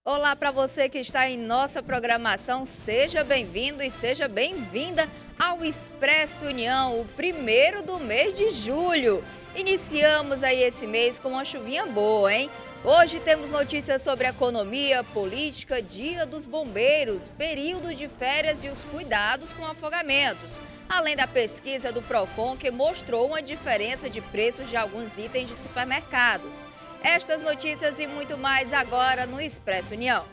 Olá para você que está em nossa programação, seja bem-vindo e seja bem-vinda ao Expresso União, o primeiro do mês de julho. Iniciamos aí esse mês com uma chuvinha boa, hein? Hoje temos notícias sobre economia, política, Dia dos Bombeiros, período de férias e os cuidados com afogamentos. Além da pesquisa do Procon, que mostrou uma diferença de preços de alguns itens de supermercados. Estas notícias e muito mais agora no Expresso União.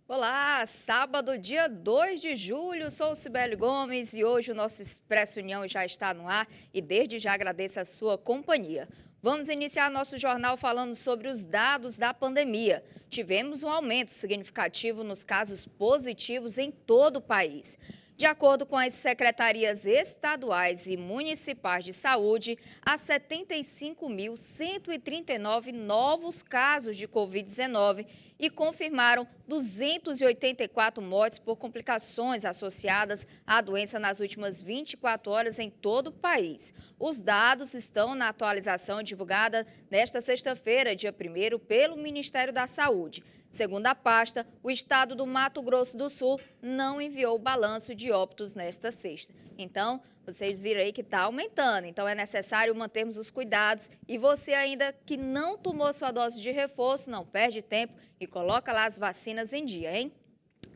Olá, sábado, dia 2 de julho, sou Cibele Gomes e hoje o nosso Expresso União já está no ar e desde já agradeço a sua companhia. Vamos iniciar nosso jornal falando sobre os dados da pandemia. Tivemos um aumento significativo nos casos positivos em todo o país. De acordo com as secretarias estaduais e municipais de saúde, há 75.139 novos casos de Covid-19 e confirmaram 284 mortes por complicações associadas à doença nas últimas 24 horas em todo o país. Os dados estão na atualização divulgada nesta sexta-feira, dia 1º, pelo Ministério da Saúde. Segundo a pasta, o estado do Mato Grosso do Sul não enviou o balanço de óbitos nesta sexta. Então, vocês viram aí que está aumentando, então é necessário mantermos os cuidados. E você ainda que não tomou sua dose de reforço, não perde tempo e coloca lá as vacinas em dia, hein?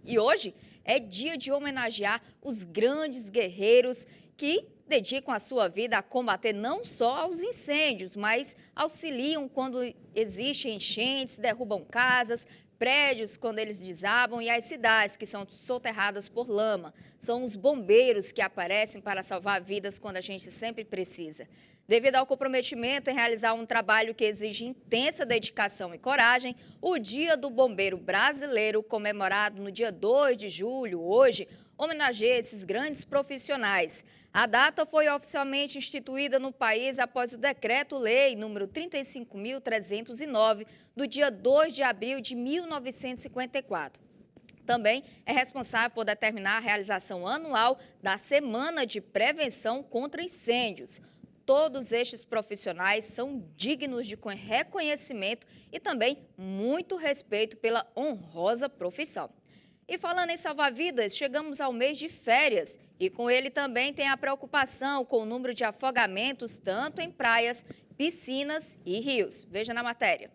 E hoje é dia de homenagear os grandes guerreiros que dedicam a sua vida a combater não só os incêndios, mas auxiliam quando existem enchentes, derrubam casas, prédios quando eles desabam e as cidades que são soterradas por lama. São os bombeiros que aparecem para salvar vidas quando a gente sempre precisa. Devido ao comprometimento em realizar um trabalho que exige intensa dedicação e coragem, o Dia do Bombeiro Brasileiro, comemorado no dia 2 de julho, hoje, homenageia esses grandes profissionais. A data foi oficialmente instituída no país após o Decreto-Lei número 35.309, do dia 2 de abril de 1954. Também é responsável por determinar a realização anual da Semana de Prevenção contra Incêndios. Todos estes profissionais são dignos de reconhecimento e também muito respeito pela honrosa profissão. E falando em salvar vidas, chegamos ao mês de férias e com ele também tem a preocupação com o número de afogamentos tanto em praias, piscinas e rios. Veja na matéria.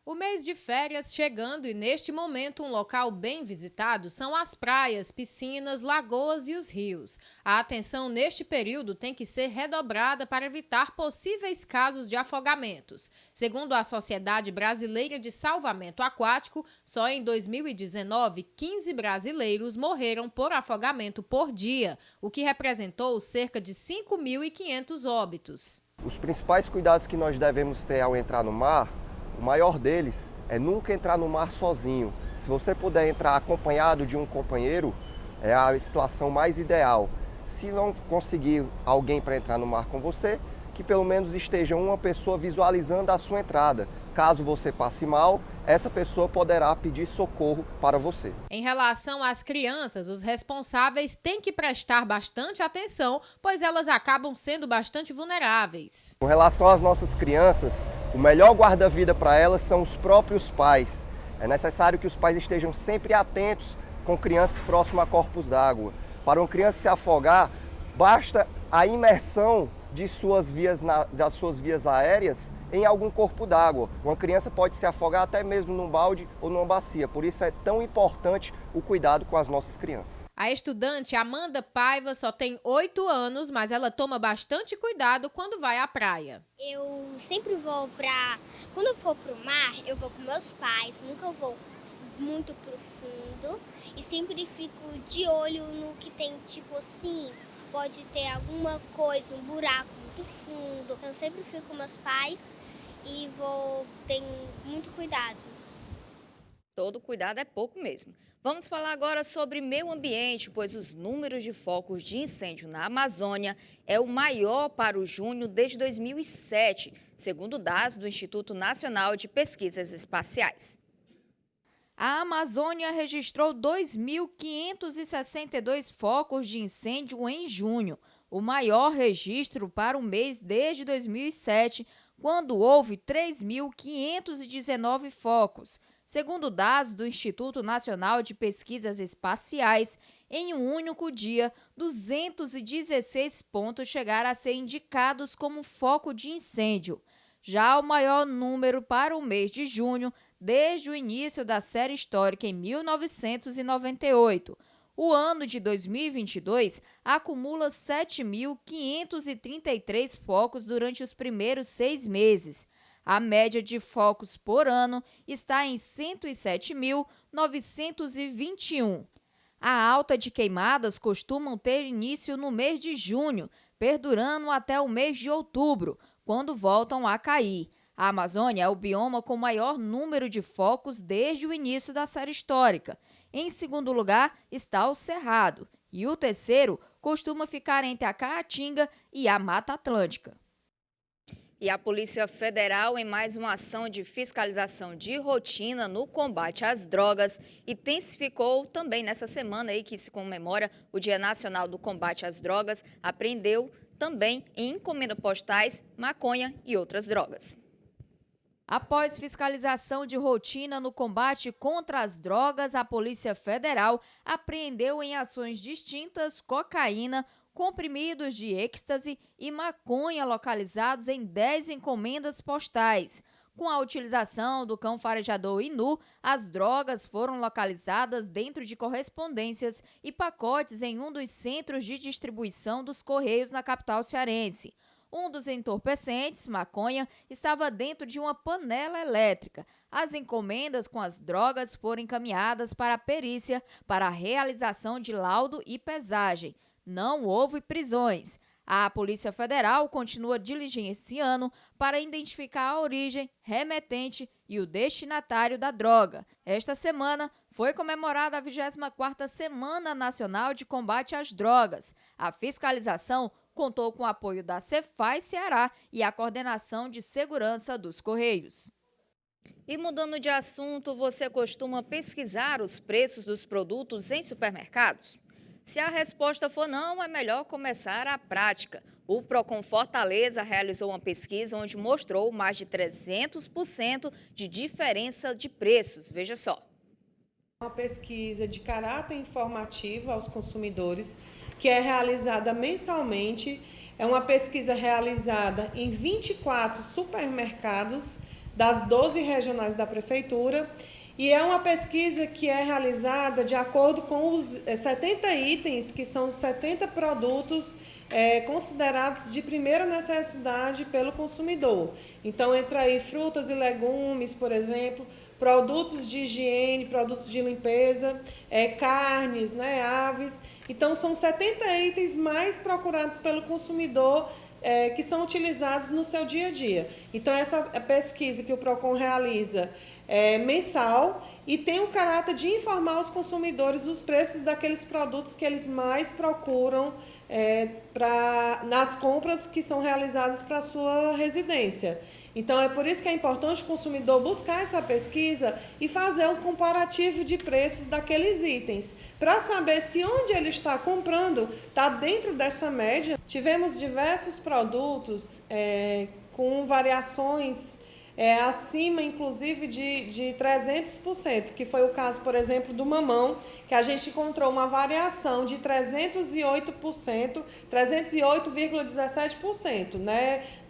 O mês de férias chegando e neste momento um local bem visitado são as praias, piscinas, lagoas e os rios. A atenção neste período tem que ser redobrada para evitar possíveis casos de afogamentos. Segundo a Sociedade Brasileira de Salvamento Aquático, só em 2019, 15 brasileiros morreram por afogamento por dia, o que representou cerca de 5.500 óbitos. Os principais cuidados que nós devemos ter ao entrar no mar, o maior deles é nunca entrar no mar sozinho. Se você puder entrar acompanhado de um companheiro, é a situação mais ideal. Se não conseguir alguém para entrar no mar com você, que pelo menos esteja uma pessoa visualizando a sua entrada. Caso você passe mal, essa pessoa poderá pedir socorro para você. Em relação às crianças, os responsáveis têm que prestar bastante atenção, pois elas acabam sendo bastante vulneráveis. Com relação às nossas crianças, o melhor guarda-vida para elas são os próprios pais. É necessário que os pais estejam sempre atentos com crianças próximas a corpos d'água. Para uma criança se afogar, basta a imersão das suas vias aéreas em algum corpo d'água. Uma criança pode se afogar até mesmo num balde ou numa bacia. Por isso é tão importante o cuidado com as nossas crianças. A estudante Amanda Paiva só tem 8 anos, mas ela toma bastante cuidado quando vai à praia. Eu sempre vou Quando eu for pro mar, eu vou com meus pais, nunca vou muito profundo e sempre fico de olho no que tem, tipo assim, pode ter alguma coisa, um buraco muito fundo. Eu sempre fico com meus pais e tenho muito cuidado. Todo cuidado é pouco mesmo. Vamos falar agora sobre meio ambiente, pois os números de focos de incêndio na Amazônia é o maior para o junho desde 2007, segundo dados do Instituto Nacional de Pesquisas Espaciais. A Amazônia registrou 2.562 focos de incêndio em junho, o maior registro para o mês desde 2007, quando houve 3.519 focos. Segundo dados do Instituto Nacional de Pesquisas Espaciais, em um único dia, 216 pontos chegaram a ser indicados como foco de incêndio. Já o maior número para o mês de junho, desde o início da série histórica em 1998. O ano de 2022 acumula 7.533 focos durante os primeiros 6 meses. A média de focos por ano está em 107.921. A alta de queimadas costuma ter início no mês de junho, perdurando até o mês de outubro, quando voltam a cair. A Amazônia é o bioma com maior número de focos desde o início da série histórica. Em segundo lugar está o Cerrado, e o terceiro costuma ficar entre a Caatinga e a Mata Atlântica. E a Polícia Federal, em mais uma ação de fiscalização de rotina no combate às drogas, intensificou também nessa semana aí que se comemora o Dia Nacional do Combate às Drogas, apreendeu também em encomendas postais, maconha e outras drogas. Após fiscalização de rotina no combate contra as drogas, a Polícia Federal apreendeu em ações distintas cocaína, comprimidos de êxtase e maconha localizados em 10 encomendas postais. Com a utilização do cão farejador Inu, as drogas foram localizadas dentro de correspondências e pacotes em um dos centros de distribuição dos Correios na capital cearense. Um dos entorpecentes, maconha, estava dentro de uma panela elétrica. As encomendas com as drogas foram encaminhadas para a perícia para a realização de laudo e pesagem. Não houve prisões. A Polícia Federal continua diligenciando para identificar a origem, remetente e o destinatário da droga. Esta semana foi comemorada a 24ª Semana Nacional de Combate às Drogas. A fiscalização contou com o apoio da Cefaz Ceará e a Coordenação de Segurança dos Correios. E mudando de assunto, você costuma pesquisar os preços dos produtos em supermercados? Se a resposta for não, é melhor começar a prática. O Procon Fortaleza realizou uma pesquisa onde mostrou mais de 300% de diferença de preços. Veja só. Uma pesquisa de caráter informativo aos consumidores, que é realizada mensalmente. É uma pesquisa realizada em 24 supermercados das 12 regionais da Prefeitura. E é uma pesquisa que é realizada de acordo com os 70 itens, que são os 70 produtos considerados de primeira necessidade pelo consumidor. Então, entra aí frutas e legumes, por exemplo, produtos de higiene, produtos de limpeza, carnes, aves. Então, são 70 itens mais procurados pelo consumidor que são utilizados no seu dia a dia. Então, essa pesquisa que o Procon realiza é mensal e tem o caráter de informar os consumidores os preços daqueles produtos que eles mais procuram nas compras que são realizadas para a sua residência. Então, é por isso que é importante o consumidor buscar essa pesquisa e fazer um comparativo de preços daqueles itens, para saber se onde ele está comprando está dentro dessa média. Tivemos diversos produtos com variações acima, inclusive, de 300%, que foi o caso, por exemplo, do mamão, que a gente encontrou uma variação de 308%, 308,17%,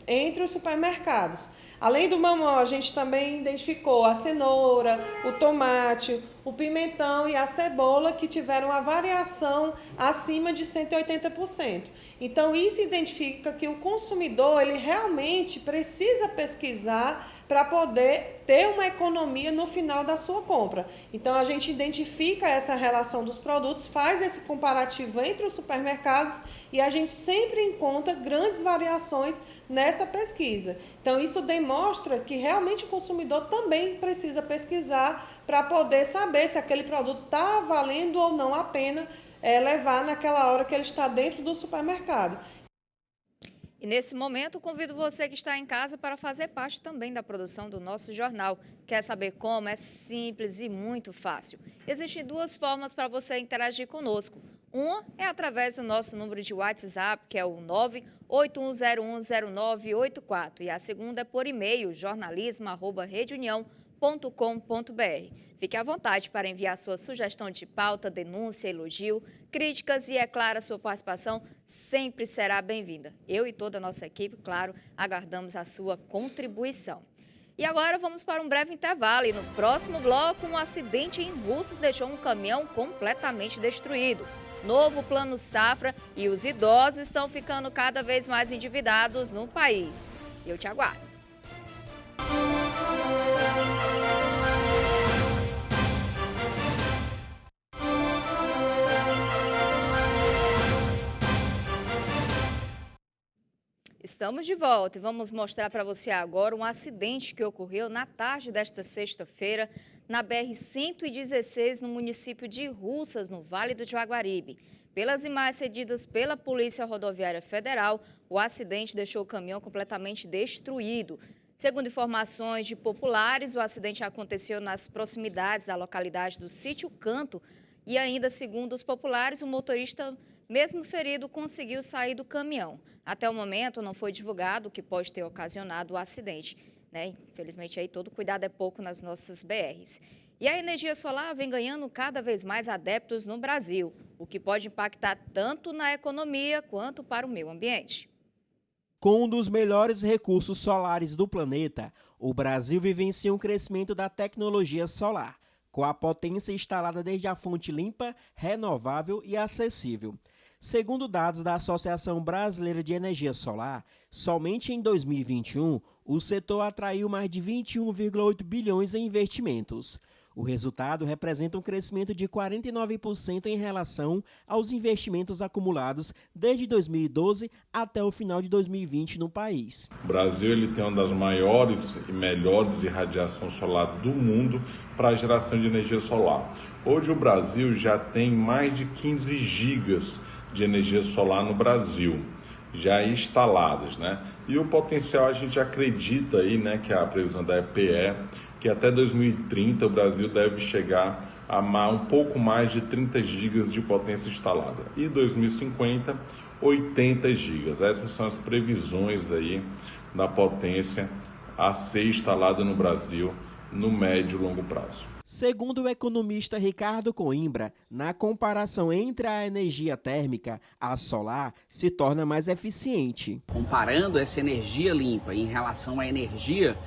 entre os supermercados. Além do mamão, a gente também identificou a cenoura, o tomate, o pimentão e a cebola, que tiveram a variação acima de 180%. Então, isso identifica que o consumidor ele realmente precisa pesquisar para poder ter uma economia no final da sua compra. Então, a gente identifica essa relação dos produtos, faz esse comparativo entre os supermercados e a gente sempre encontra grandes variações nessa pesquisa. Então, isso demonstra demonstra que realmente o consumidor também precisa pesquisar para poder saber se aquele produto está valendo ou não a pena levar naquela hora que ele está dentro do supermercado. E nesse momento, convido você que está em casa para fazer parte também da produção do nosso jornal. Quer saber como? É simples e muito fácil. Existem duas formas para você interagir conosco. Uma é através do nosso número de WhatsApp, que é o 981010984. E a segunda é por e-mail, jornalismo@redeunião.com.br. Fique à vontade para enviar sua sugestão de pauta, denúncia, elogio, críticas e, é claro, a sua participação sempre será bem-vinda. Eu e toda a nossa equipe, claro, aguardamos a sua contribuição. E agora vamos para um breve intervalo e no próximo bloco, um acidente em Russas deixou um caminhão completamente destruído. Novo Plano Safra e os idosos estão ficando cada vez mais endividados no país. Eu te aguardo. Estamos de volta e vamos mostrar para você agora um acidente que ocorreu na tarde desta sexta-feira na BR-116, no município de Russas, no Vale do Jaguaribe. Pelas imagens cedidas pela Polícia Rodoviária Federal, o acidente deixou o caminhão completamente destruído. Segundo informações de populares, o acidente aconteceu nas proximidades da localidade do Sítio Canto e ainda, segundo os populares, o motorista, mesmo ferido, conseguiu sair do caminhão. Até o momento, não foi divulgado o que pode ter ocasionado o acidente, né? Infelizmente, aí todo cuidado é pouco nas nossas BRs. E a energia solar vem ganhando cada vez mais adeptos no Brasil, o que pode impactar tanto na economia quanto para o meio ambiente. Com um dos melhores recursos solares do planeta, o Brasil vivencia um crescimento da tecnologia solar, com a potência instalada desde a fonte limpa, renovável e acessível. Segundo dados da Associação Brasileira de Energia Solar, somente em 2021, o setor atraiu mais de 21,8 bilhões em investimentos. O resultado representa um crescimento de 49% em relação aos investimentos acumulados desde 2012 até o final de 2020 no país. O Brasil ele tem uma das maiores e melhores irradiação solar do mundo para a geração de energia solar. Hoje o Brasil já tem mais de 15 gigas de energia solar no Brasil, já instaladas, né? E o potencial a gente acredita aí, né, que a previsão da EPE, que até 2030 o Brasil deve chegar a um pouco mais de 30 gigas de potência instalada. E 2050, 80 gigas. Essas são as previsões aí da potência a ser instalada no Brasil no médio e longo prazo. Segundo o economista Ricardo Coimbra, na comparação entre a energia térmica, a solar se torna mais eficiente. Comparando essa energia limpa em relação à energia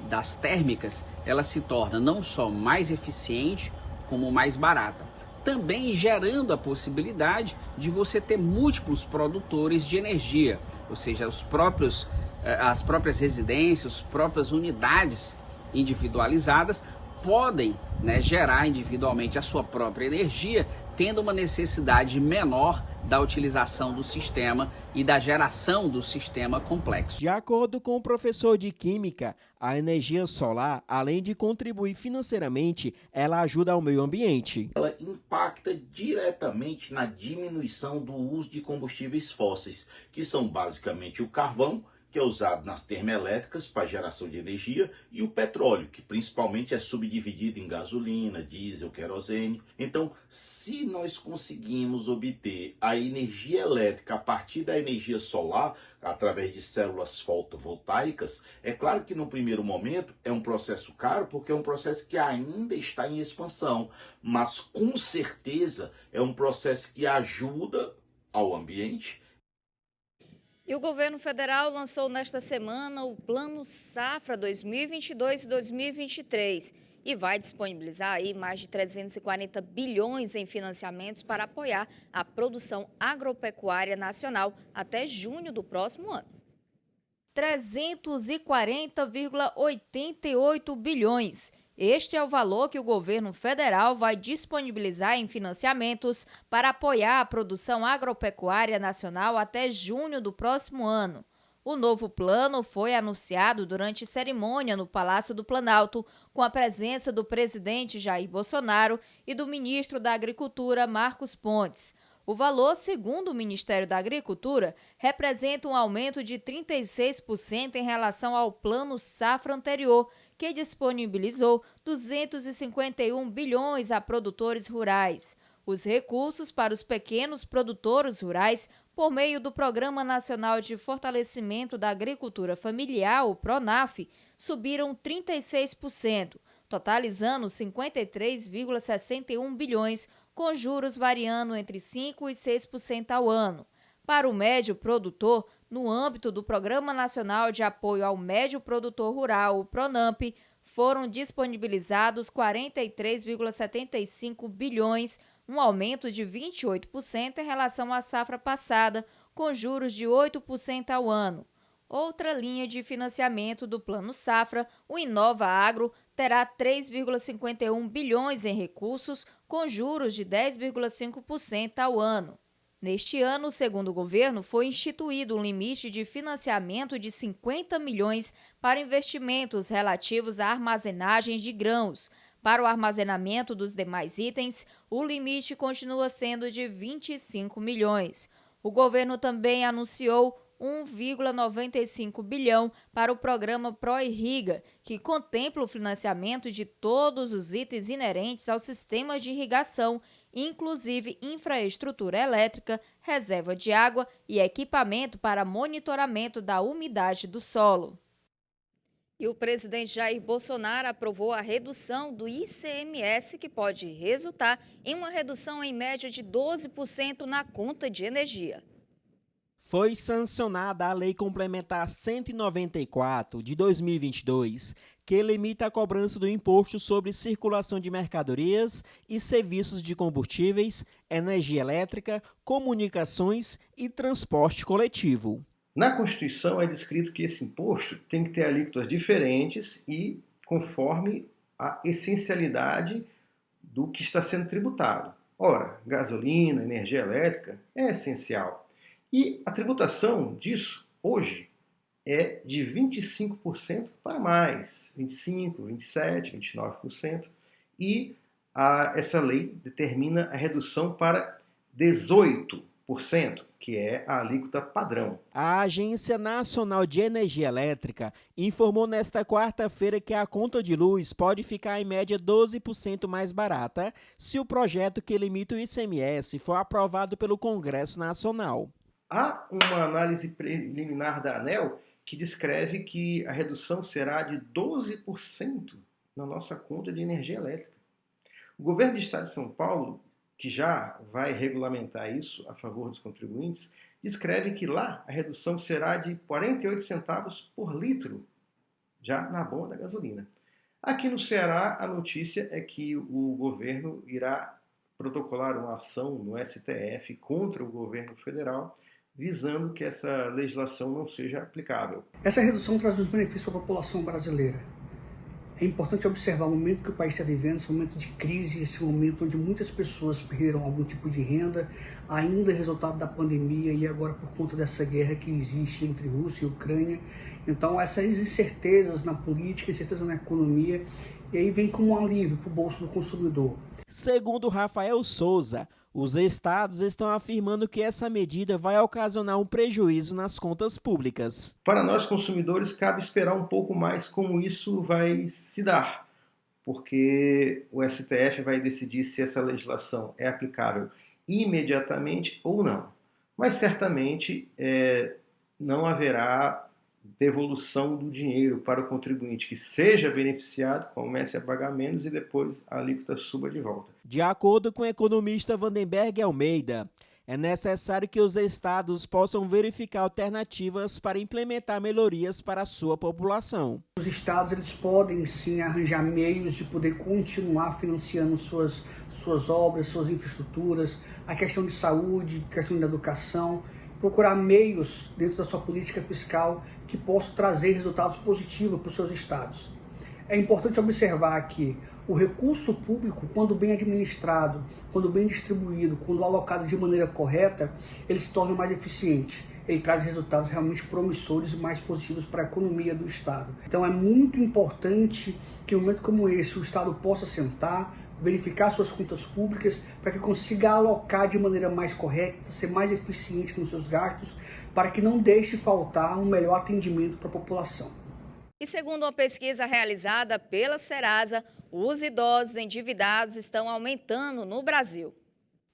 das térmicas, ela se torna não só mais eficiente, como mais barata. Também gerando a possibilidade de você ter múltiplos produtores de energia, ou seja, as próprias residências, as próprias unidades individualizadas podem, né, gerar individualmente a sua própria energia, tendo uma necessidade menor da utilização do sistema e da geração do sistema complexo. De acordo com o professor de Química, a energia solar, além de contribuir financeiramente, ela ajuda ao meio ambiente. Ela impacta diretamente na diminuição do uso de combustíveis fósseis, que são basicamente o carvão, que é usado nas termoelétricas para geração de energia, e o petróleo, que principalmente é subdividido em gasolina, diesel, querosene. Então, se nós conseguimos obter a energia elétrica a partir da energia solar, através de células fotovoltaicas, é claro que no primeiro momento é um processo caro, porque é um processo que ainda está em expansão, mas com certeza é um processo que ajuda ao ambiente. E o governo federal lançou nesta semana o Plano Safra 2022 e 2023 e vai disponibilizar aí mais de 340 bilhões em financiamentos para apoiar a produção agropecuária nacional até junho do próximo ano. 340,88 bilhões. Este é o valor que o governo federal vai disponibilizar em financiamentos para apoiar a produção agropecuária nacional até junho do próximo ano. O novo plano foi anunciado durante cerimônia no Palácio do Planalto, com a presença do presidente Jair Bolsonaro e do ministro da Agricultura, Marcos Pontes. O valor, segundo o Ministério da Agricultura, representa um aumento de 36% em relação ao Plano Safra anterior, que disponibilizou 251 bilhões a produtores rurais. Os recursos para os pequenos produtores rurais, por meio do Programa Nacional de Fortalecimento da Agricultura Familiar, o PRONAF, subiram 36%, totalizando 53,61 bilhões, com juros variando entre 5% e 6% ao ano. Para o médio produtor, no âmbito do Programa Nacional de Apoio ao Médio Produtor Rural, o PRONAMP, foram disponibilizados 43,75 bilhões, um aumento de 28% em relação à safra passada, com juros de 8% ao ano. Outra linha de financiamento do Plano Safra, o Inova Agro, terá 3,51 bilhões em recursos, com juros de 10,5% ao ano. Neste ano, segundo o governo, foi instituído um limite de financiamento de 50 milhões para investimentos relativos a armazenagens de grãos. Para o armazenamento dos demais itens, o limite continua sendo de 25 milhões. O governo também anunciou 1,95 bilhão para o programa ProIrriga, que contempla o financiamento de todos os itens inerentes aos sistemas de irrigação, inclusive infraestrutura elétrica, reserva de água e equipamento para monitoramento da umidade do solo. E o presidente Jair Bolsonaro aprovou a redução do ICMS, que pode resultar em uma redução em média de 12% na conta de energia. Foi sancionada a Lei Complementar 194 de 2022, que limita a cobrança do imposto sobre circulação de mercadorias e serviços de combustíveis, energia elétrica, comunicações e transporte coletivo. Na Constituição é descrito que esse imposto tem que ter alíquotas diferentes e conforme a essencialidade do que está sendo tributado. Ora, gasolina, energia elétrica é essencial. E a tributação disso, hoje, é de 25% para mais, 25%, 27%, 29%. E essa lei determina a redução para 18%, que é a alíquota padrão. A Agência Nacional de Energia Elétrica informou nesta quarta-feira que a conta de luz pode ficar em média 12% mais barata se o projeto que limita o ICMS for aprovado pelo Congresso Nacional. Há uma análise preliminar da ANEEL que descreve que a redução será de 12% na nossa conta de energia elétrica. O governo do Estado de São Paulo, que já vai regulamentar isso a favor dos contribuintes, descreve que lá a redução será de 48 centavos por litro, já na bomba da gasolina. Aqui no Ceará, a notícia é que o governo irá protocolar uma ação no STF contra o governo federal, visando que essa legislação não seja aplicável. Essa redução traz uns benefícios para a população brasileira. É importante observar o momento que o país está vivendo, esse momento de crise, esse momento onde muitas pessoas perderam algum tipo de renda, ainda resultado da pandemia e agora por conta dessa guerra que existe entre Rússia e Ucrânia. Então essas incertezas na política, incertezas na economia, e aí vem como um alívio para o bolso do consumidor. Segundo Rafael Souza, os estados estão afirmando que essa medida vai ocasionar um prejuízo nas contas públicas. Para nós consumidores, cabe esperar um pouco mais como isso vai se dar, porque o STF vai decidir se essa legislação é aplicável imediatamente ou não. Mas certamente não haverá devolução do dinheiro para o contribuinte que seja beneficiado, comece a pagar menos e depois a alíquota suba de volta. De acordo com o economista Vandenberg Almeida, é necessário que os estados possam verificar alternativas para implementar melhorias para a sua população. Os estados eles podem sim arranjar meios de poder continuar financiando suas obras, suas infraestruturas, a questão de saúde, a questão da educação, procurar meios dentro da sua política fiscal que possam trazer resultados positivos para os seus estados. É importante observar que o recurso público, quando bem administrado, quando bem distribuído, quando alocado de maneira correta, ele se torna mais eficiente. ele traz resultados realmente promissores e mais positivos para a economia do Estado. Então é muito importante que em um momento como esse o Estado possa sentar, verificar suas contas públicas para que consiga alocar de maneira mais correta, ser mais eficiente nos seus gastos, para que não deixe faltar um melhor atendimento para a população. E segundo uma pesquisa realizada pela Serasa, os idosos endividados estão aumentando no Brasil.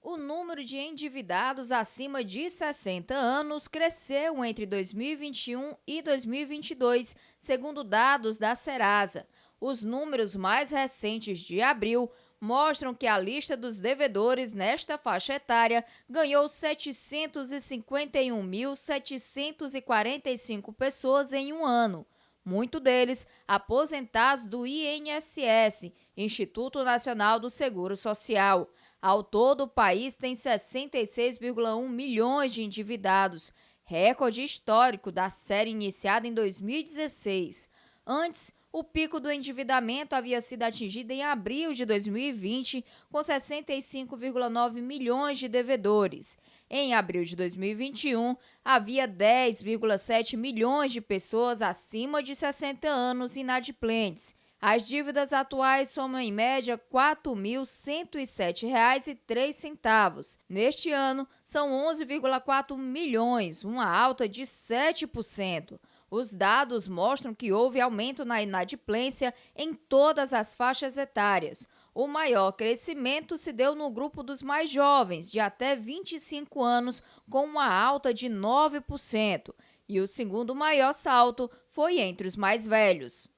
O número de endividados acima de 60 anos cresceu entre 2021 e 2022, segundo dados da Serasa. Os números mais recentes de abril mostram que a lista dos devedores nesta faixa etária ganhou 751.745 pessoas em um ano, muito deles aposentados do INSS, Instituto Nacional do Seguro Social. Ao todo, o país tem 66,1 milhões de endividados, recorde histórico da série iniciada em 2016. Antes, o pico do endividamento havia sido atingido em abril de 2020, com 65,9 milhões de devedores. Em abril de 2021, havia 10,7 milhões de pessoas acima de 60 anos inadimplentes. As dívidas atuais somam em média R$ 4.107,03. Neste ano, são 11,4 milhões, uma alta de 7%. Os dados mostram que houve aumento na inadimplência em todas as faixas etárias. O maior crescimento se deu no grupo dos mais jovens, de até 25 anos, com uma alta de 9%. E o segundo maior salto foi entre os mais velhos.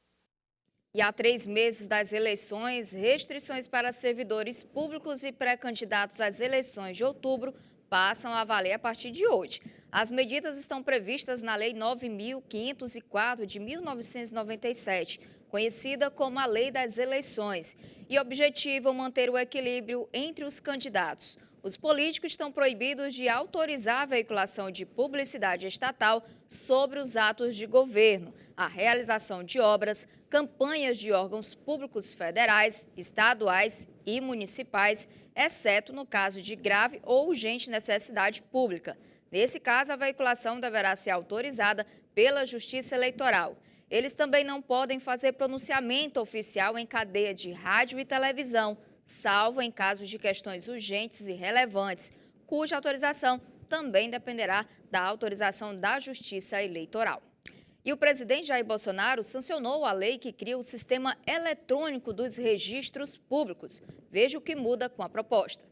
E há 3 meses das eleições, restrições para servidores públicos e pré-candidatos às eleições de outubro passam a valer a partir de hoje. As medidas estão previstas na Lei 9.504 de 1997, conhecida como a Lei das Eleições, e objetivam manter o equilíbrio entre os candidatos. Os políticos estão proibidos de autorizar a veiculação de publicidade estatal sobre os atos de governo, a realização de obras, campanhas de órgãos públicos federais, estaduais e municipais, exceto no caso de grave ou urgente necessidade pública. Nesse caso, a veiculação deverá ser autorizada pela Justiça Eleitoral. Eles também não podem fazer pronunciamento oficial em cadeia de rádio e televisão, salvo em casos de questões urgentes e relevantes, cuja autorização também dependerá da autorização da Justiça Eleitoral. E o presidente Jair Bolsonaro sancionou a lei que cria o sistema eletrônico dos registros públicos. Veja o que muda com a proposta.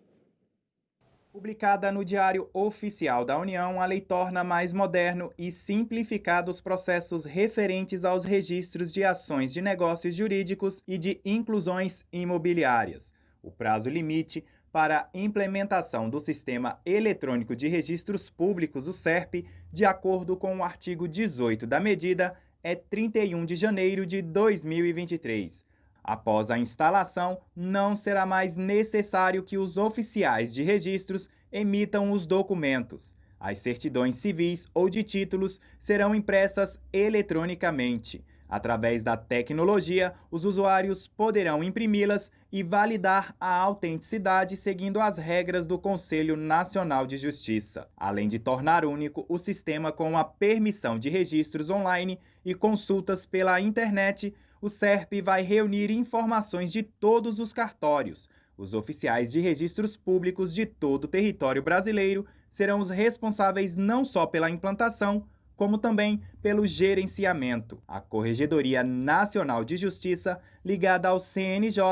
Publicada no Diário Oficial da União, a lei torna mais moderno e simplificado os processos referentes aos registros de ações de negócios jurídicos e de inclusões imobiliárias. O prazo limite para a implementação do Sistema Eletrônico de Registros Públicos, o SERP, de acordo com o artigo 18 da medida, é 31 de janeiro de 2023. Após a instalação, não será mais necessário que os oficiais de registros emitam os documentos. As certidões civis ou de títulos serão impressas eletronicamente. Através da tecnologia, os usuários poderão imprimi-las e validar a autenticidade seguindo as regras do Conselho Nacional de Justiça, além de tornar único o sistema com a permissão de registros online e consultas pela internet. O SERP vai reunir informações de todos os cartórios. Os oficiais de registros públicos de todo o território brasileiro serão os responsáveis não só pela implantação, como também pelo gerenciamento. A Corregedoria Nacional de Justiça, ligada ao CNJ,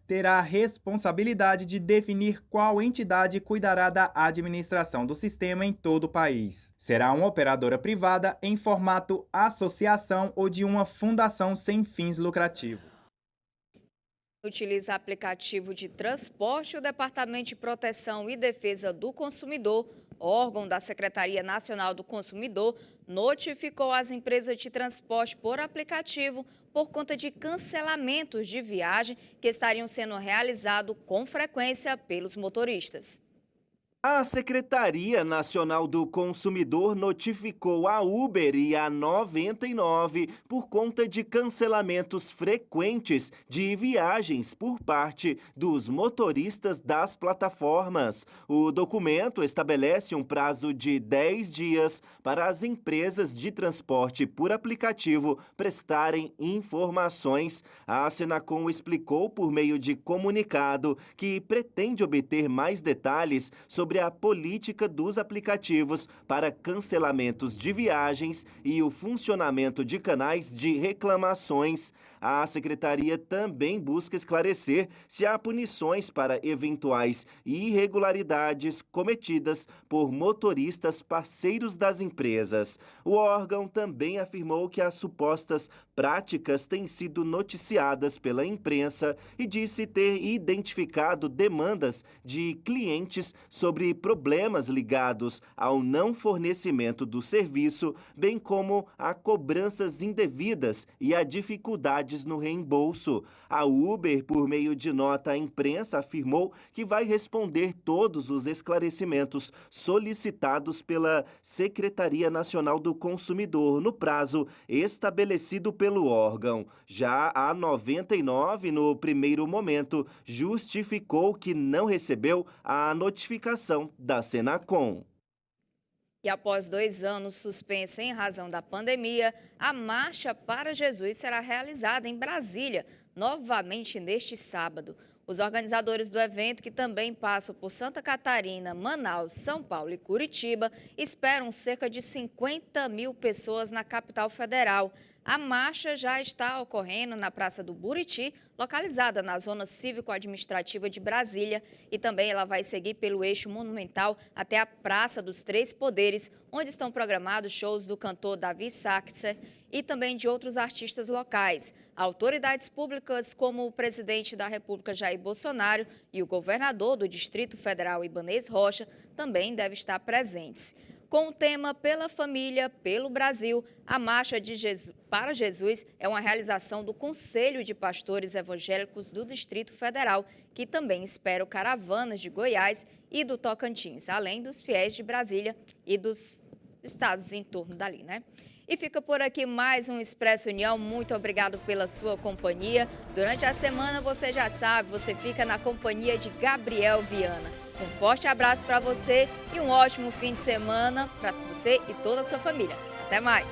terá a responsabilidade de definir qual entidade cuidará da administração do sistema em todo o país. Será uma operadora privada em formato associação ou de uma fundação sem fins lucrativos. Utiliza aplicativo de transporte, o Departamento de Proteção e Defesa do Consumidor, órgão da Secretaria Nacional do Consumidor, notificou as empresas de transporte por aplicativo por conta de cancelamentos de viagem que estariam sendo realizados com frequência pelos motoristas. A Secretaria Nacional do Consumidor notificou a Uber e a 99 por conta de cancelamentos frequentes de viagens por parte dos motoristas das plataformas. O documento estabelece um prazo de 10 dias para as empresas de transporte por aplicativo prestarem informações. A Senacom explicou por meio de comunicado que pretende obter mais detalhes sobre a política dos aplicativos para cancelamentos de viagens e o funcionamento de canais de reclamações. A secretaria também busca esclarecer se há punições para eventuais irregularidades cometidas por motoristas parceiros das empresas. O órgão também afirmou que as supostas práticas têm sido noticiadas pela imprensa e disse ter identificado demandas de clientes sobre problemas ligados ao não fornecimento do serviço, bem como a cobranças indevidas e a dificuldades no reembolso. A Uber, por meio de nota à imprensa, afirmou que vai responder todos os esclarecimentos solicitados pela Secretaria Nacional do Consumidor no prazo estabelecido pelo órgão. Já a 99, no primeiro momento, justificou que não recebeu a notificação da Senacom. E após 2 anos suspensa em razão da pandemia, a Marcha para Jesus será realizada em Brasília, novamente neste sábado. Os organizadores do evento, que também passam por Santa Catarina, Manaus, São Paulo e Curitiba, esperam cerca de 50 mil pessoas na capital federal. A marcha já está ocorrendo na Praça do Buriti, localizada na zona cívico-administrativa de Brasília, e também ela vai seguir pelo eixo monumental até a Praça dos Três Poderes, onde estão programados shows do cantor Davi Saxer e também de outros artistas locais. Autoridades públicas como o presidente da República Jair Bolsonaro e o governador do Distrito Federal Ibanez Rocha também devem estar presentes. Com o tema Pela Família, pelo Brasil, a Marcha para Jesus é uma realização do Conselho de Pastores Evangélicos do Distrito Federal, que também espera caravanas de Goiás e do Tocantins, além dos fiéis de Brasília e dos estados em torno dali, né? E fica por aqui mais um Expresso União. Muito obrigado pela sua companhia. Durante a semana, você já sabe, você fica na companhia de Gabriel Viana. Um forte abraço para você e um ótimo fim de semana para você e toda a sua família. Até mais!